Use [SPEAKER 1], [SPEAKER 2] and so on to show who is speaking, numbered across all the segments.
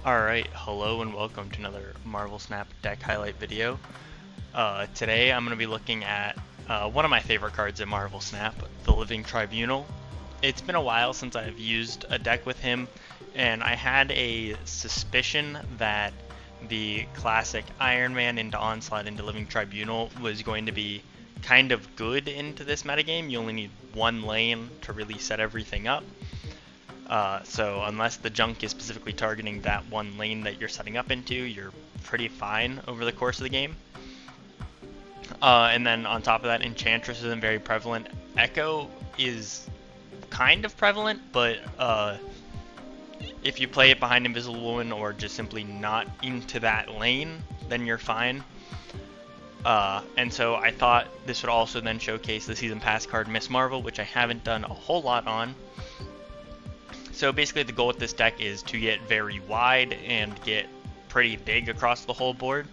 [SPEAKER 1] Alright, hello and welcome to another Marvel Snap deck highlight video. Today I'm going to be looking at one of my favorite cards in Marvel Snap, the Living Tribunal. It's been a while since I've used a deck with him, and I had a suspicion that the classic Iron Man into Onslaught into Living Tribunal was going to be kind of good into this metagame. You only need one lane to really set everything up. So unless the junk is specifically targeting that one lane that you're setting up into, you're pretty fine over the course of the game. And then on top of that, Enchantress isn't very prevalent. Echo is kind of prevalent, but if you play it behind Invisible Woman or just simply not into that lane, then you're fine. And so I thought this would also then showcase the Season Pass card Miss Marvel, which I haven't done a whole lot on. So basically the goal with this deck is to get very wide and get pretty big across the whole board.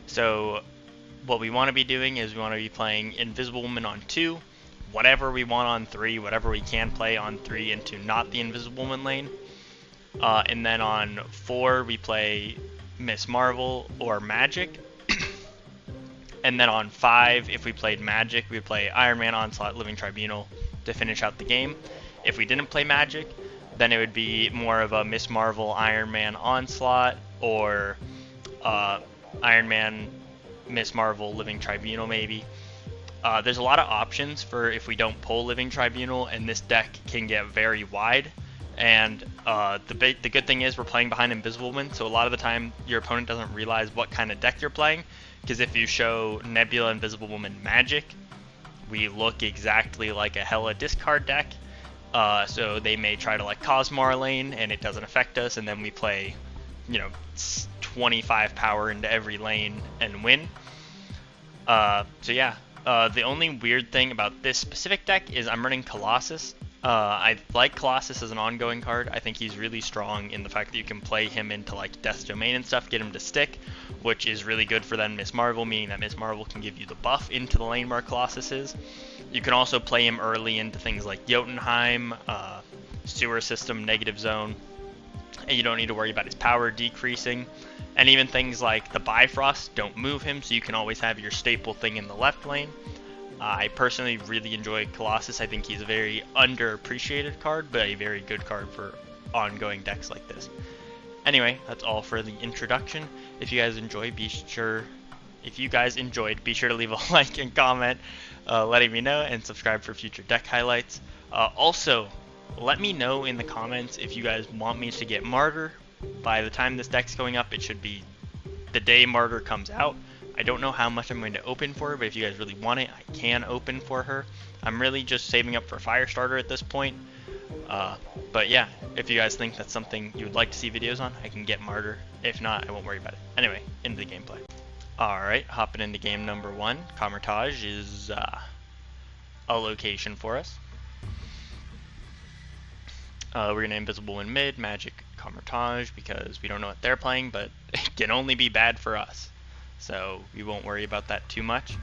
[SPEAKER 1] So what we want to be doing is we want to be playing Invisible Woman on 2, whatever we want on 3, whatever we can play on 3 into not the Invisible Woman lane. And then on 4 we play Miss Marvel or Magik. And then on 5, if we played Magik, we would play Iron Man, Onslaught, Living Tribunal to finish out the game. If we didn't play Magik, then it would be more of a Miss Marvel, Iron Man, Onslaught, or Iron Man, Miss Marvel, Living Tribunal maybe. There's a lot of options for if we don't pull Living Tribunal, and this deck can get very wide. And the good thing is we're playing behind Invisible Woman, so a lot of the time your opponent doesn't realize what kind of deck you're playing, because if you show Nebula, Invisible Woman, Magik, we look exactly like a hella discard deck. So they may try to like Cosmo our lane and it doesn't affect us, and then we play, 25 power into every lane and win. So yeah, the only weird thing about this specific deck is I'm running Colossus. I like Colossus as an ongoing card. I think he's really strong in the fact that you can play him into like Death's Domain and stuff, get him to stick, which is really good for then Miss Marvel, meaning that Miss Marvel can give you the buff into the lane where Colossus is. You can also play him early into things like Jotunheim, Sewer System, Negative Zone, and you don't need to worry about his power decreasing. And even things like the Bifrost don't move him, so you can always have your staple thing in the left lane. I personally really enjoy Colossus. I think he's a very underappreciated card, but a very good card for ongoing decks like this. Anyway, that's all for the introduction. If you guys enjoyed, be sure to leave a like and comment letting me know, and subscribe for future deck highlights. Also, let me know in the comments if you guys want me to get Martyr. By the time this deck's going up, it should be the day Martyr comes out. I don't know how much I'm going to open for her, but if you guys really want it, I can open for her. I'm really just saving up for Firestarter at this point. But yeah, if you guys think that's something you would like to see videos on, I can get Martyr. If not, I won't worry about it. Anyway, into the gameplay. Alright, hopping into game number 1. Camertage is a location for us. We're going to Invisible in mid, Magik, Camertage, because we don't know what they're playing, but it can only be bad for us. So we won't worry about that too much.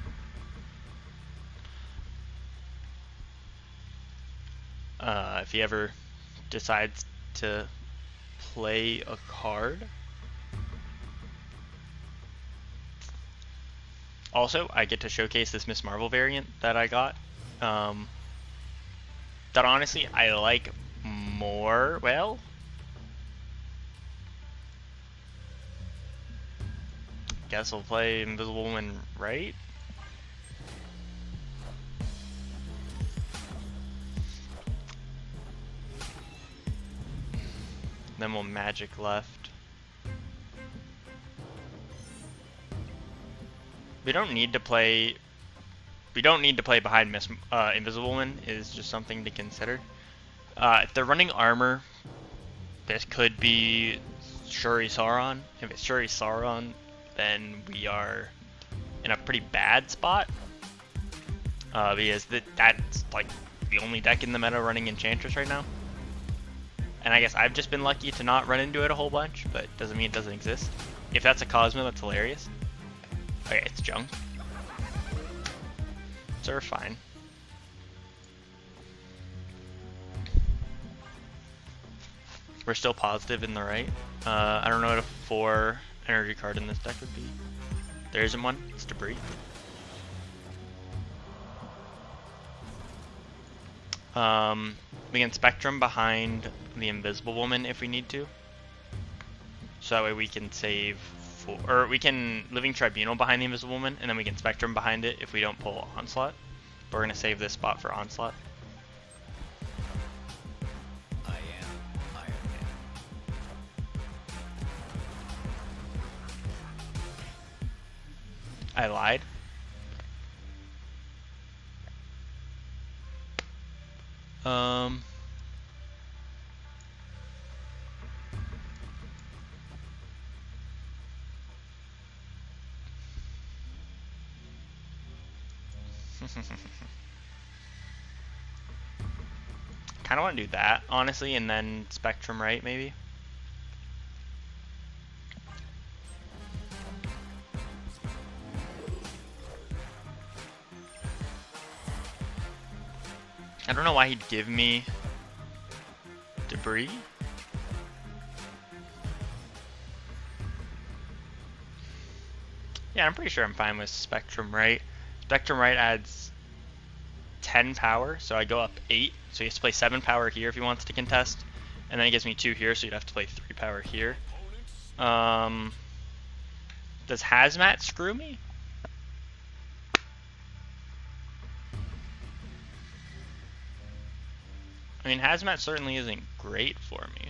[SPEAKER 1] If he ever decides to play a card. Also, I get to showcase this Miss Marvel variant that I got. That honestly I like more. Well, guess I'll play Invisible Woman right. Then we'll Magik left. We don't need to play behind Invisible Woman, is just something to consider. If they're running armor, this could be Shuri Sauron. If it's Shuri Sauron, then we are in a pretty bad spot. Because that's like the only deck in the meta running Enchantress right now. And I guess I've just been lucky to not run into it a whole bunch, but doesn't mean it doesn't exist. If that's a Cosmo, that's hilarious. Okay, it's junk. So we're fine. We're still positive in the right. I don't know what a 4 energy card in this deck would be. There isn't one. It's debris. We can Spectrum behind the Invisible Woman if we need to. So that way we can save, or we can Living Tribunal behind the Invisible Woman, and then we can Spectrum behind it if we don't pull Onslaught. But we're gonna save this spot for Onslaught. I lied. Kind of want to do that, honestly, and then Spectrum right, maybe. I don't know why he'd give me debris. Yeah, I'm pretty sure I'm fine with Spectrum right. Spectrum right adds 10 power, so I go up 8. So he has to play 7 power here if he wants to contest. And then he gives me 2 here, so you'd have to play 3 power here. Does Hazmat screw me? I mean, Hazmat certainly isn't great for me.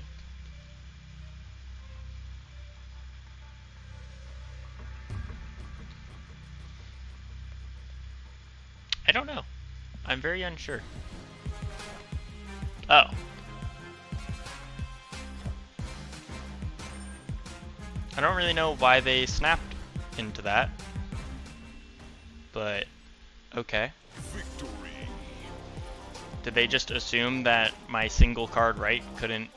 [SPEAKER 1] I don't know. I'm very unsure. Oh. I don't really know why they snapped into that. But, okay. Victory. Did they just assume that my single card right couldn't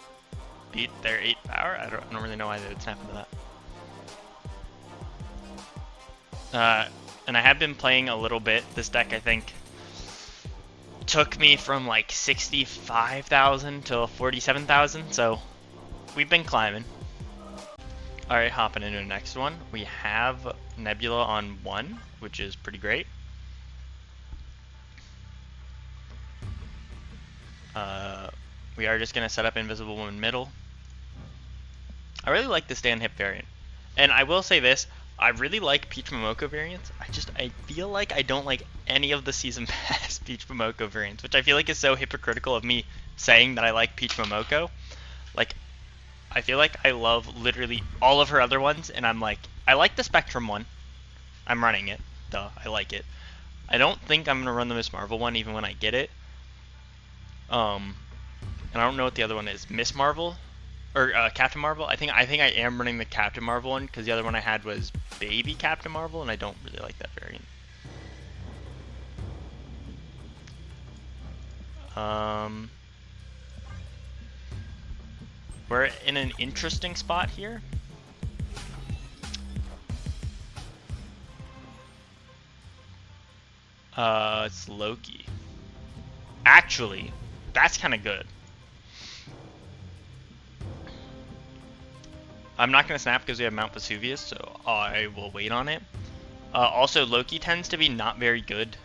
[SPEAKER 1] beat their 8 power? I don't really know why they would snap into that. And I have been playing a little bit. This deck, I think, took me from like 65,000 to 47,000, so we've been climbing. Alright, hopping into the next one. We have Nebula on 1, which is pretty great. We are just going to set up Invisible Woman middle. I really like the stand hip variant. And I will say this, I really like Peach Momoko variants. I feel like I don't like any of the Season Pass Peach Momoko variants, which I feel like is so hypocritical of me saying that I like Peach Momoko. Like, I feel like I love literally all of her other ones, and I'm like, I like the Spectrum one. I'm running it. Duh, I like it. I don't think I'm going to run the Miss Marvel one even when I get it. And I don't know what the other one is. Miss Marvel? Or Captain Marvel? I think I am running the Captain Marvel one, because the other one I had was Baby Captain Marvel, and I don't really like that variant. We're in an interesting spot here. It's Loki. Actually, that's kind of good. I'm not going to snap because we have Mount Vesuvius, so I will wait on it. Also, Loki tends to be not very good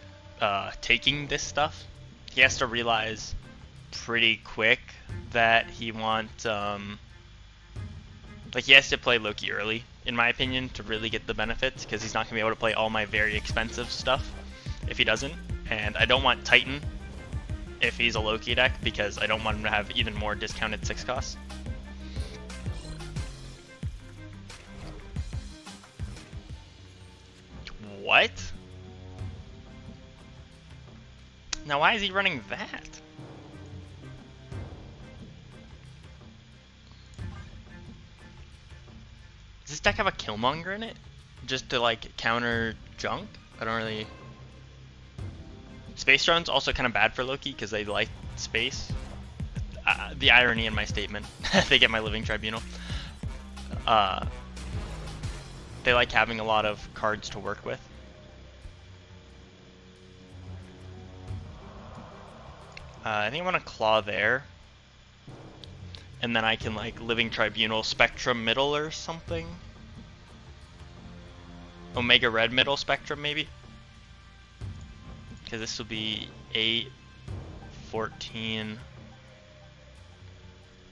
[SPEAKER 1] taking this stuff. He has to realize pretty quick that he wants, like, he has to play Loki early, in my opinion, to really get the benefits, because he's not going to be able to play all my very expensive stuff if he doesn't. And I don't want Titan if he's a Loki deck, because I don't want him to have even more discounted 6 costs. What? Now why is he running that? Does this deck have a Killmonger in it? Just to like counter junk? I don't really... Space Drone's also kind of bad for Loki because they like space. The irony in my statement. They get my Living Tribunal. They like having a lot of cards to work with. I think I want to Claw there. and then I can like Living Tribunal Spectrum middle or something. Omega Red middle Spectrum maybe? Because this will be 8, 14.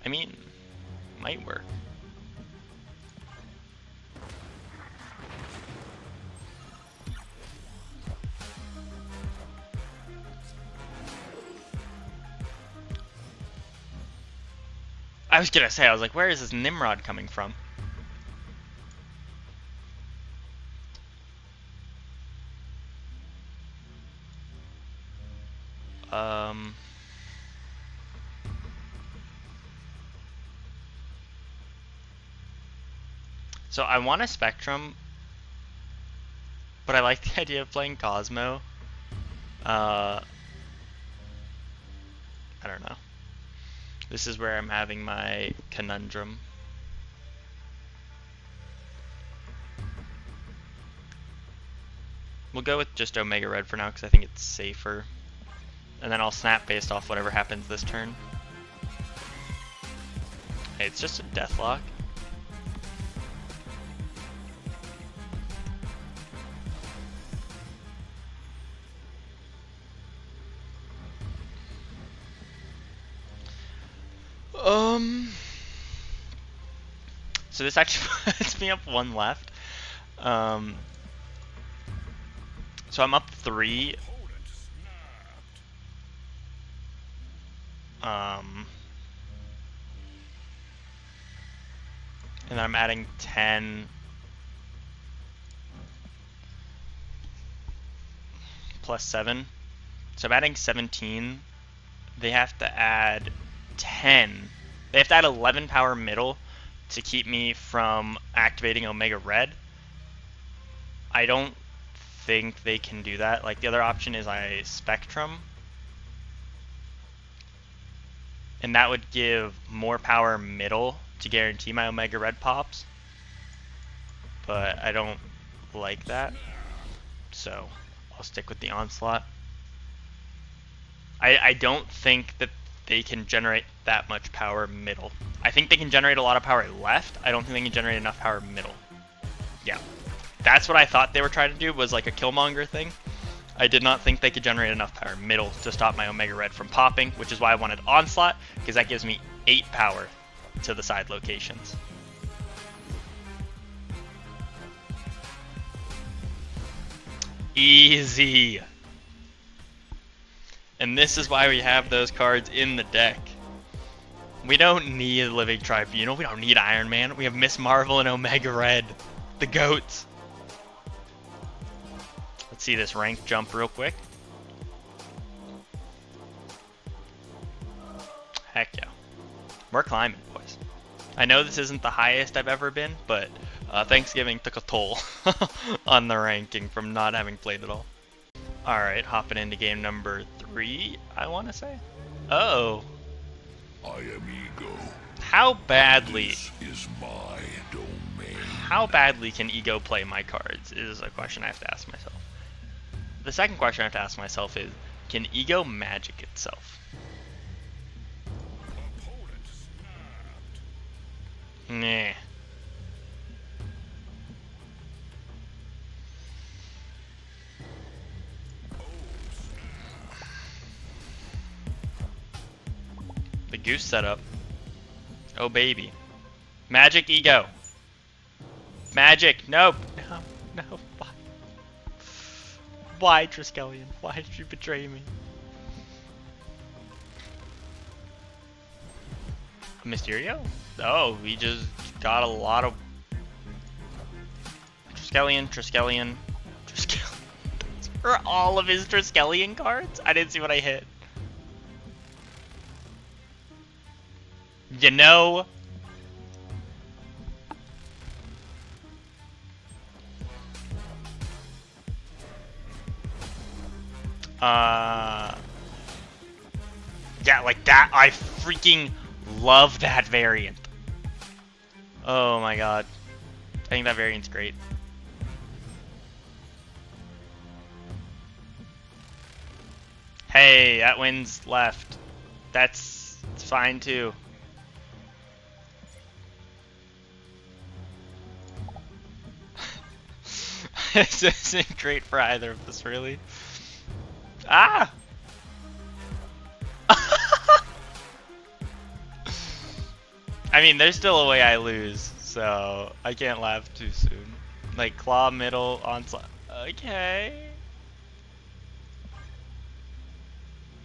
[SPEAKER 1] I mean, might work. I was gonna say, I was like, where is this Nimrod coming from? So I want a Spectrum, but I like the idea of playing Cosmo. I don't know. This is where I'm having my conundrum. We'll go with just Omega Red for now because I think it's safer. And then I'll snap based off whatever happens this turn. Hey, it's just a Deathlock. So this actually puts me up 1 left. So I'm up 3. And then I'm adding 10 plus 7. So I'm adding 17. They have to add 10. They have to add 11 power middle to keep me from activating Omega Red. I don't think they can do that. Like, the other option is I Spectrum. And that would give more power middle to guarantee my Omega Red pops. But I don't like that. So I'll stick with the Onslaught. I don't think that they can generate that much power middle. I think they can generate a lot of power left. I don't think they can generate enough power middle. Yeah. That's what I thought they were trying to do, was like a Killmonger thing. I did not think they could generate enough power middle to stop my Omega Red from popping, which is why I wanted Onslaught, because that gives me 8 power to the side locations. Easy. And this is why we have those cards in the deck. We don't need Living Tribunal. We don't need Iron Man. We have Miss Marvel and Omega Red. The GOATs. Let's see this rank jump real quick. Heck yeah. We're climbing, boys. I know this isn't the highest I've ever been, but Thanksgiving took a toll on the ranking from not having played at all. Alright, hopping into game number 3, I want to say. Oh.
[SPEAKER 2] I am Ego.
[SPEAKER 1] How badly...
[SPEAKER 2] This is my domain.
[SPEAKER 1] How badly can Ego play my cards is a question I have to ask myself. The second question I have to ask myself is, can Ego Magik itself? Nah. The goose setup. Oh baby. Magik Ego. Magik, nope. No, no. Why? Why, Triskelion? Why did you betray me? Mysterio? Oh, we just got a lot of Triskelion. Those are all of his Triskelion cards? I didn't see what I hit. You know? Yeah, like that. I freaking love that variant. Oh my god. I think that variant's great. Hey, that wins left. That's fine too. This isn't great for either of us, really. Ah! I mean, there's still a way I lose, so I can't laugh too soon. Like, Klaw, middle, Onslaught. Okay.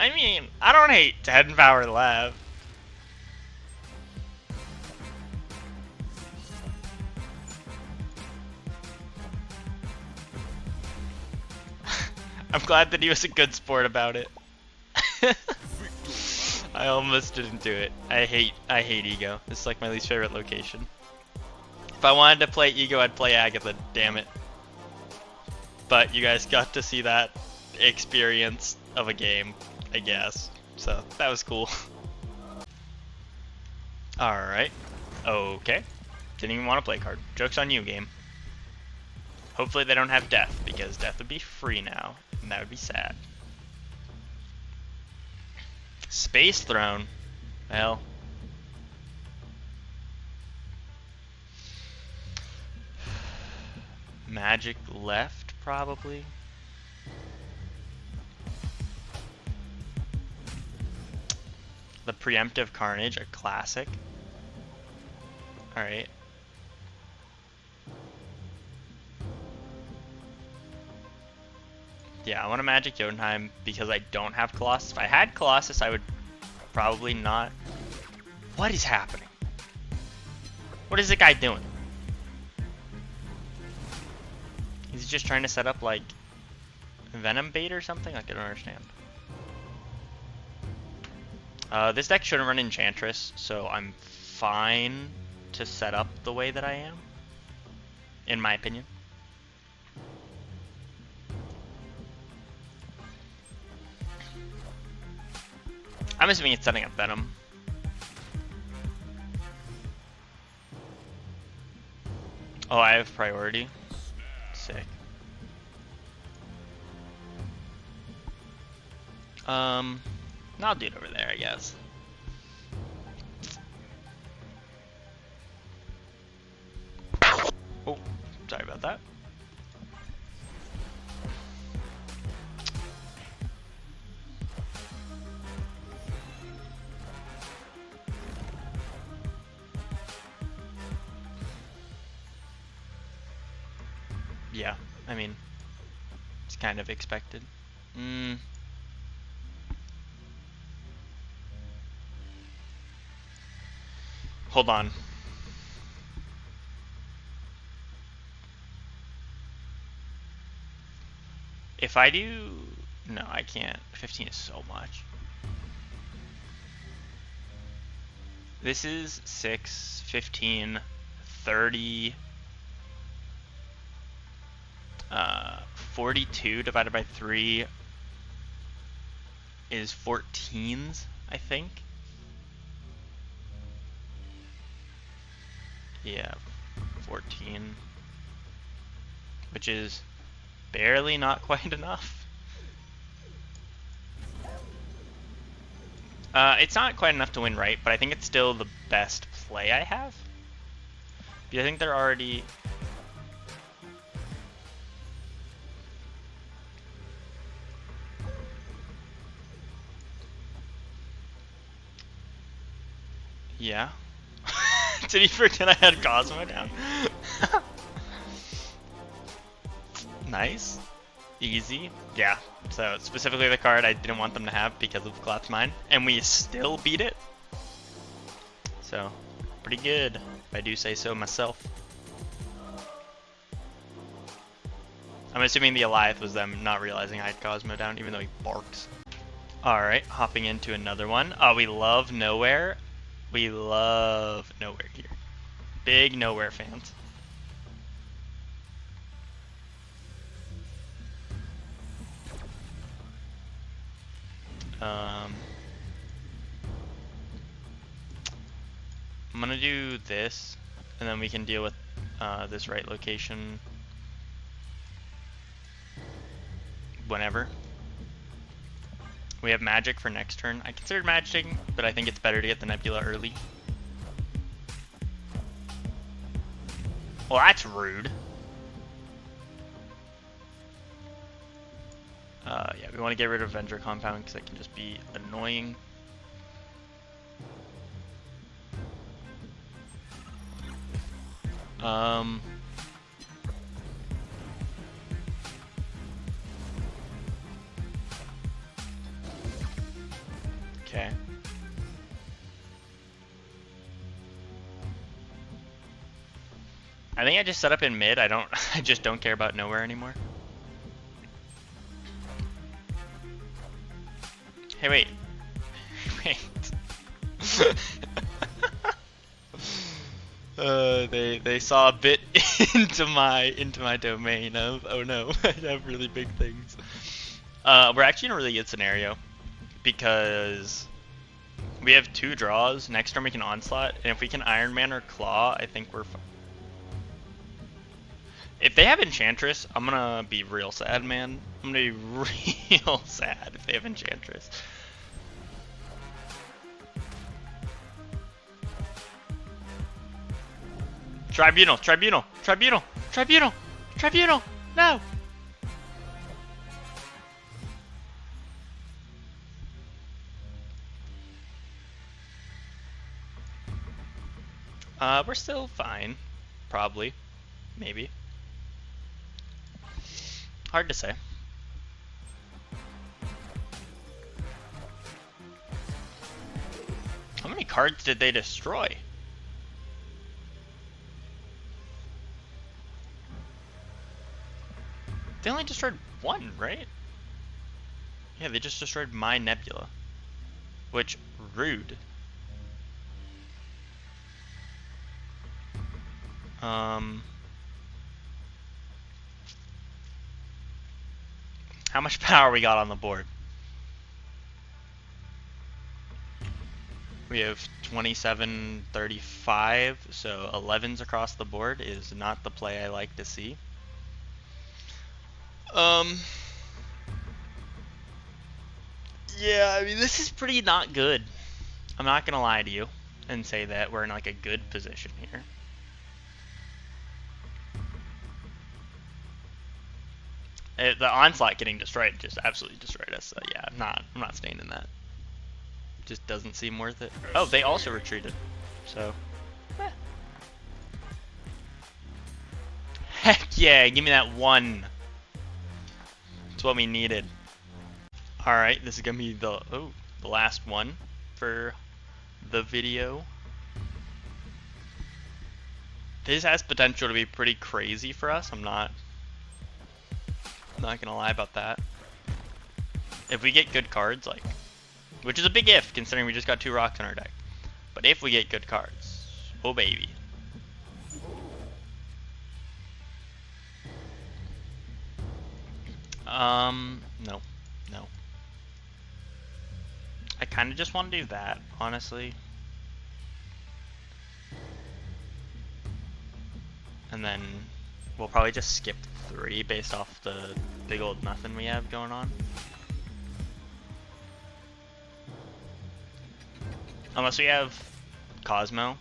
[SPEAKER 1] I mean, I don't hate 10 power left. I'm glad that he was a good sport about it. I almost didn't do it. I hate Ego. This is like my least favorite location. If I wanted to play Ego, I'd play Agatha, damn it. But you guys got to see that experience of a game, I guess. So that was cool. Alright. Okay. Didn't even want to play a card. Joke's on you, game. Hopefully they don't have death, because death would be free now, and that would be sad. Space Throne. Well. Magik left, probably. The Preemptive Carnage, a classic. Alright. Yeah, I want a Magic Jotunheim because I don't have Colossus. If I had Colossus, I would probably not. What is happening? What is the guy doing? He's just trying to set up like Venom bait or something? Like, I don't understand. This deck shouldn't run Enchantress, so I'm fine to set up the way that I am, in my opinion. I'm assuming it's setting up Venom. Oh, I have priority. Sick. I'll do it over there, I guess. Oh, sorry about that. Yeah, I mean, it's kind of expected. Hold on. If I do... No, I can't. 15 is so much. This is 6, 15, 30... 42 divided by 3 is 14s, I think. Yeah, 14. Which is barely not quite enough. It's not quite enough to win right, but I think it's still the best play I have. Because I think they're already... Yeah. Did he forget I had Cosmo down? Nice. Easy. Yeah. So specifically the card I didn't want them to have because of Collapse Mine. And we still beat it. So, pretty good, if I do say so myself. I'm assuming the Eliath was them not realizing I had Cosmo down, even though he barks. Alright, hopping into another one. We love Nowhere. We love Nowhere here. Big Nowhere fans. I'm gonna do this, and then we can deal with this right location whenever. We have Magik for next turn. I considered Magicking, but I think it's better to get the Nebula early. Well, that's rude. Yeah, we want to get rid of Avenger Compound because it can just be annoying. Okay. I think I just set up in mid. I just don't care about nowhere anymore. Hey, wait. Wait. They saw a bit into my domain of, oh no, I have really big things. We're actually in a really good scenario because we have 2 draws. Next turn we can Onslaught, and if we can Iron Man or Klaw, I think we're fine. If they have Enchantress, I'm gonna be real sad, man. I'm gonna be real sad if they have Enchantress. Tribunal, Tribunal, Tribunal, Tribunal, Tribunal, no! We're still fine. Probably. Maybe. Hard to say. How many cards did they destroy? They only destroyed 1, right? Yeah, they just destroyed my Nebula. Which, rude. How much power we got on the board? We have 27, 35, so 11s across the board is not the play I like to see. Yeah, I mean, this is pretty not good. I'm not gonna lie to you and say that we're in like a good position here. The Onslaught getting destroyed just absolutely destroyed us. So yeah, I'm not staying in that. Just doesn't seem worth it. Oh, they also retreated. So, heck yeah, give me that 1. That's what we needed. All right, this is gonna be the last one for the video. This has potential to be pretty crazy for us. I'm not gonna lie about that. If we get good cards, like, which is a big if considering we just got 2 rocks in our deck, but if we get good cards, oh baby. No. I kind of just want to do that, honestly. And then we'll probably just skip 3 based off the big old nothing we have going on. Unless we have Cosmo.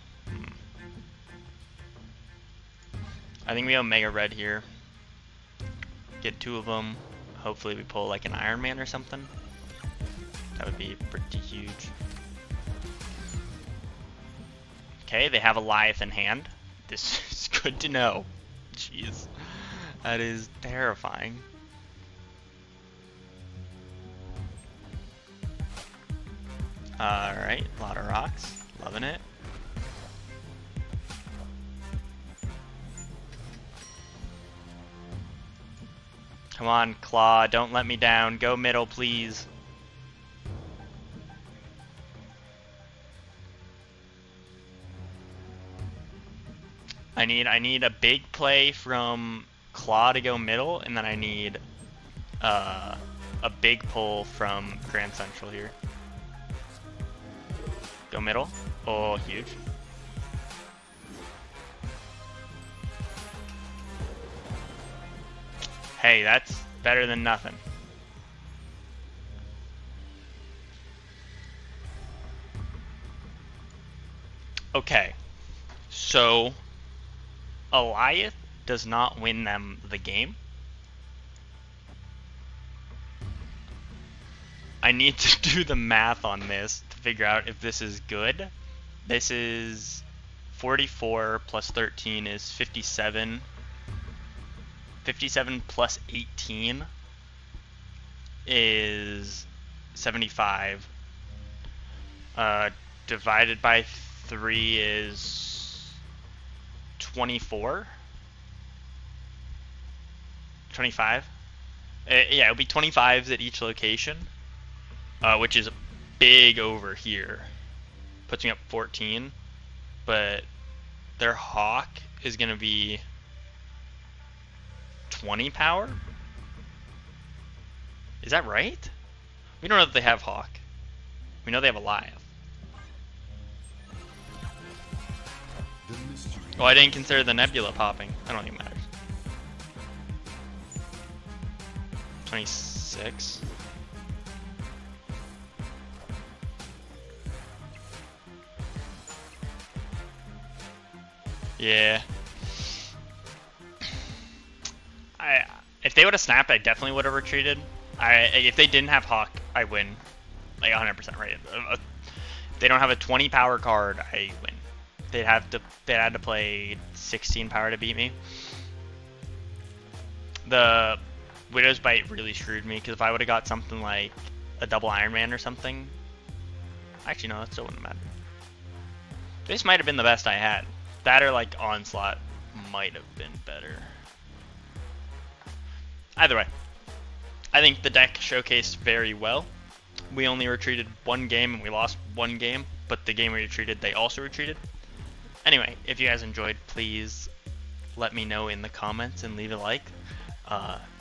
[SPEAKER 1] I think we have Mega Red here. Get 2 of them. Hopefully we pull like an Iron Man or something. That would be pretty huge. Okay, they have a Goliath in hand. This is good to know. Jeez. That is terrifying. Alright, a lot of rocks. Loving it. Come on, Klaw, don't let me down. Go middle, please. I need a big play from Klaw to go middle, and then I need a big pull from Grand Central here. Go middle. Oh, huge. Hey, that's better than nothing. Okay, so Goliath does not win them the game. I need to do the math on this to figure out if this is good. This is 44 plus 13 is 57. 57 plus 18 is 75. Divided by 3 is 24. 25. Yeah, it'll be 25s at each location, which is big over here. Puts me up 14, but their Hawk is going to be 20 power? Is that right? We don't know that they have Hawk. We know they have a Live. Oh, I didn't consider the Nebula popping. I don't think it matters. 26. Yeah. If they would have snapped, I definitely would have retreated. If they didn't have Hawk, I win. Like 100% right. If they don't have a 20 power card, I win. They had to play 16 power to beat me. The Widow's Bite really screwed me, because if I would have got something like a double Iron Man or something, actually no, that still wouldn't matter. This might have been the best I had. That or like Onslaught might have been better. Either way, I think the deck showcased very well. We only retreated one game and we lost one game, but the game we retreated, they also retreated. Anyway, if you guys enjoyed, please let me know in the comments and leave a like.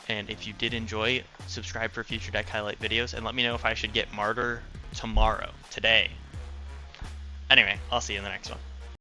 [SPEAKER 1] And if you did enjoy, subscribe for future deck highlight videos, and let me know if I should get Martyr today. Anyway, I'll see you in the next one.